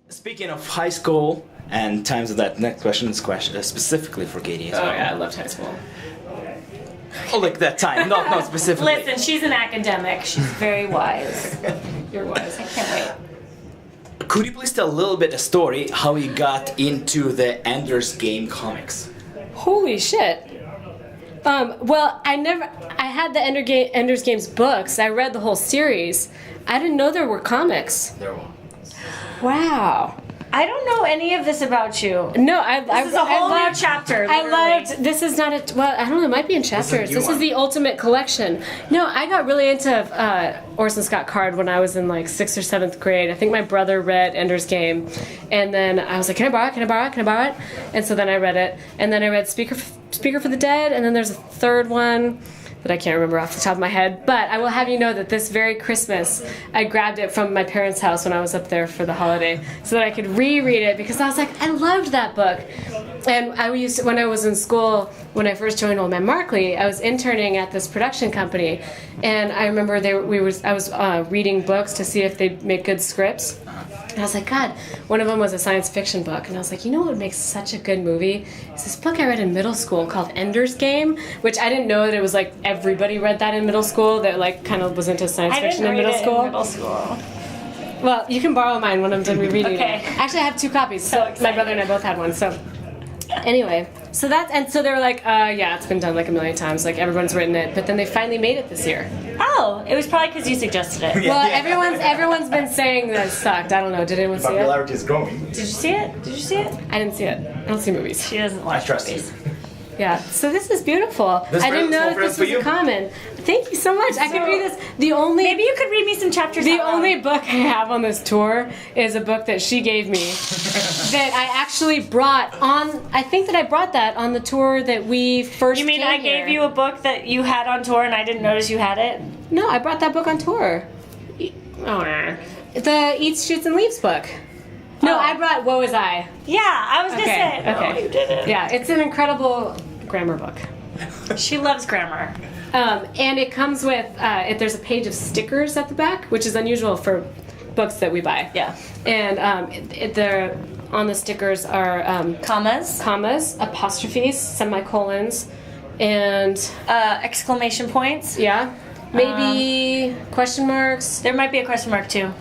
Speaking of high school and times of that, next question is specifically for Katie as well. Oh yeah, I loved high school. Oh, like that time, not specifically. Listen, she's an academic. She's very wise. You're wise. I can't wait. Could you please tell a little bit a story how you got into the Ender's Game comics? Holy shit. Well, I had the Ender's Games books. I read the whole series. I didn't know there were comics. There were. Wow. I don't know any of this about you. No, This is a whole new chapter. I literally. loved. This is not a. Well, I don't know. It might be in chapters. This is the ultimate collection. No, I got really into Orson Scott Card when I was in like 6th or 7th grade. I think my brother read Ender's Game, and then I was like, "Can I borrow it? Can I borrow it? Can I borrow it?" And so then I read it, and then I read Speaker for the Dead, and then there's a third one that I can't remember off the top of my head. But I will have you know that this very Christmas, I grabbed it from my parents' house when I was up there for the holiday so that I could reread it because I was like, I loved that book. And I used to, when I was in school, when I first joined Old Man Markley, I was interning at this production company, and I remember I was reading books to see if they'd make good scripts. And I was like, God, one of them was a science fiction book. And I was like, you know what would make such a good movie? It's this book I read in middle school called Ender's Game, which I didn't know that it was like everybody read that in middle school that like kind of was into science fiction in middle school. In middle school. Well, you can borrow mine when I'm done rereading Okay. it. Actually, I have 2 copies. So my exciting. brother and I both had one. So anyway, so they were like, yeah, it's been done like a million times. Like everyone's written it. But then they finally made it this year. Oh, it was probably because you suggested it. Well, everyone's been saying that it sucked. I don't know. Did anyone see it? Popularity is growing. Did you see it? Did you see it? I didn't see it. I don't see movies. She doesn't watch I trust movies. you. Yeah. So this is beautiful. This I didn't know that present's this for was you. a common. Thank you so much. I could read this. Maybe you could read me some chapters. The out loud. only book I have on this tour is a book that she gave me that I actually brought on. I think that I brought that on the tour that we first. You mean came I here. gave you a book that you had on tour and I didn't notice you had it? No, I brought that book on tour. The Eats, Shoots, and Leaves book. No, Oh. I brought Woe Is I. Yeah, I was gonna Okay, say. okay. No, you didn't. Yeah, it's an incredible grammar book. She loves grammar. And it comes with, there's a page of stickers at the back, which is unusual for books that we buy. Yeah. And on the stickers are Commas. apostrophes, semicolons, and Exclamation points. yeah, maybe question marks. There might be a question mark too.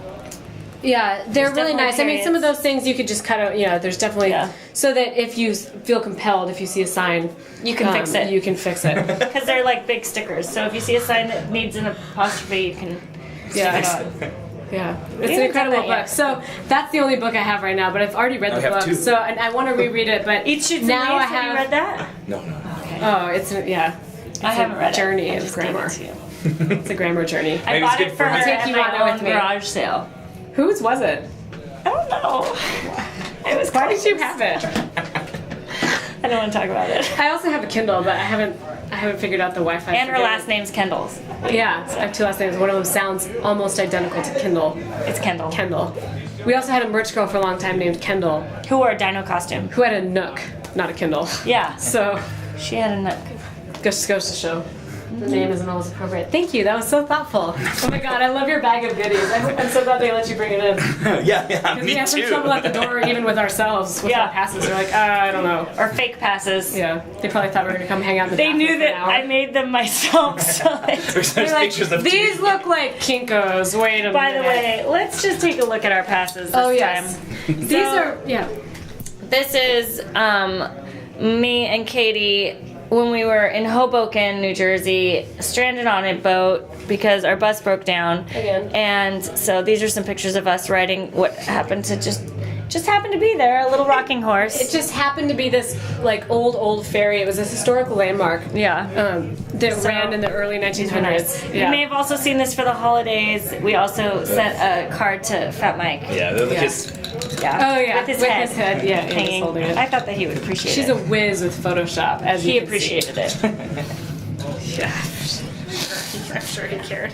Yeah, they're There's really definitely nice. I mean, some of periods. those things you could just cut out. Yeah, there's definitely Yeah. so that if you feel compelled, if you see a sign, You can fix it. You can fix it. Because they're like big stickers. So if you see a sign that needs an apostrophe, you can Yeah. stick it on. Yeah, it's We an haven't done incredible that book. yet. So that's the only book I have right now, but I've already read I the have book. 2. So and I want to reread it, but Each Shoots now and I Leaves, have. have you read that? No. Oh, it's I haven't read a journey it. I of just gave grammar. it to you. It's a grammar journey. I Maybe bought it's good it for for her me. Take at you my on it own with me. garage sale. Whose was it? I don't know. It was Why did you have it? I don't want to talk about it. I also have a Kindle, but I haven't figured out the Wi-Fi. And her for last getting name's Kendall's. it. Yeah, I have 2 last names. One of them sounds almost identical to Kindle. It's Kendall. Kendall. We also had a merch girl for a long time named Kendall, Who wore a dino costume. who had a Nook, not a Kindle. Yeah. So She had a nook. just goes to show. The name isn't always appropriate. Thank you. That was so thoughtful. Oh my god, I love your bag of goodies. I'm so glad they let you bring it in. yeah, Because we me have some too. trouble at the door, even with ourselves, with Yeah. our passes. They're like, I don't know. Or fake passes. Yeah, they probably thought we were gonna come hang out in the They bathroom knew for an that hour. I made them myself. So There's They're like, pictures of these look like Kinkos. Wait a minute. by the way, let's just take a look at our passes this Oh yes, time. these So- are yeah. This is me and Katie when we were in Hoboken, New Jersey, stranded on a boat because our bus broke down. Again. And so these are some pictures of us riding what happened to just happened to be there, a little rocking horse. It just happened to be this like old ferry. It was a historical landmark. Yeah. That ran in the early 1900s. You may have also seen this for the holidays. We also sent a card to Fat Mike. Yeah, his Oh yeah, With his head. Yeah, and he's Hanging. holding it. I thought that he would appreciate She's it. a whiz with Photoshop, as He you can appreciated it. See. Yeah, I'm sure he cared.